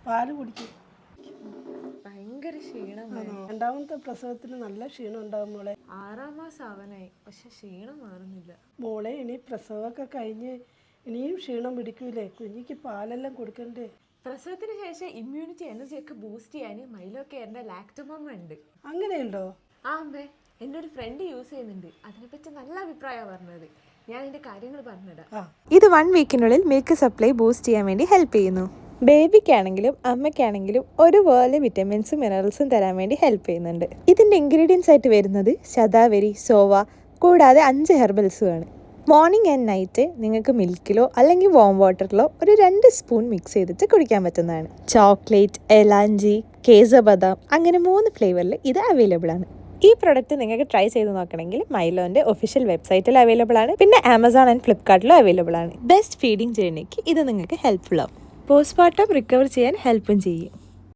പാല് കുടിക്കും. ഭയങ്കര ക്ഷീണമാണ്. രണ്ടാമത്തെ പ്രസവത്തിന് നല്ല ക്ഷീണം ഉണ്ടാവും മോളെ. 6 മാസം ആവാനായി, പക്ഷെ ക്ഷീണം മാറുന്നില്ല. മോളെ ഇനി പ്രസവമൊക്കെ കഴിഞ്ഞ് ഇനിയും ക്ഷീണം പിടിക്കൂലേ? കുഞ്ഞിക്ക് പാലെല്ലാം കൊടുക്കണ്ടേ? പ്രസവത്തിന് ശേഷം ഇമ്മ്യൂണിറ്റി എനർജി ഒക്കെ ബൂസ്റ്റ് ചെയ്യാൻ മൈലോ കെയറിന്റെ ലാക്ടോമമ്മ ഉണ്ട്. അങ്ങനെയുണ്ടോ? ആ അമ്മേ, എൻ്റെ ഒരു ഫ്രണ്ട് യൂസ് ചെയ്യുന്നുണ്ട്. അതിനെപ്പറ്റി നല്ല അഭിപ്രായമാണ് പറഞ്ഞത്. ഞാൻ അതിൻ്റെ കാര്യങ്ങൾ പറഞ്ഞുതരാം. ഇത് 1 വീക്കിനുള്ളിൽ മിൽക്ക് സപ്ലൈ ബൂസ്റ്റ് ചെയ്യാൻ വേണ്ടി ഹെൽപ്പ് ചെയ്യുന്നു. ബേബിക്കാണെങ്കിലും അമ്മയ്ക്കാണെങ്കിലും ഒരുപോലെ വിറ്റമിൻസും മിനറൽസും തരാൻ വേണ്ടി ഹെൽപ്പ് ചെയ്യുന്നുണ്ട്. ഇതിൻ്റെ ഇൻഗ്രീഡിയൻസ് ആയിട്ട് വരുന്നത് ശതാവരി, സോവ കൂടാതെ 5 ഹെർബൽസുമാണ്. മോർണിംഗ് ആൻഡ് നൈറ്റ് നിങ്ങൾക്ക് മിൽക്കിലോ അല്ലെങ്കിൽ വാം വാട്ടറിലോ ഒരു 2 സ്പൂൺ മിക്സ് ചെയ്തിട്ട് കുടിക്കാൻ പറ്റുന്നതാണ്. ചോക്ലേറ്റ്, എലാഞ്ചി, കേസബദാം അങ്ങനെ 3 ഫ്ലേവറിൽ ഇത് അവൈലബിൾ ആണ്. ഈ പ്രൊഡക്റ്റ് നിങ്ങൾക്ക് ട്രൈ ചെയ്ത് നോക്കണമെങ്കിൽ മൈലോൻ്റെ ഒഫീഷ്യൽ വെബ്സൈറ്റിൽ അവൈലബിൾ ആണ്. പിന്നെ ആമസോൺ ആൻഡ് ഫ്ലിപ്കാർട്ടിലും അവൈലബിൾ ആണ്. ബെസ്റ്റ് ഫീഡിംഗ് ജേർണിക്ക് ഇത് നിങ്ങൾക്ക് ഹെൽപ്ഫുൾ ആവും. പോസ്റ്റ്മോർട്ടം റിക്കവർ ചെയ്യാൻ ഹെൽപ്പും ചെയ്യും.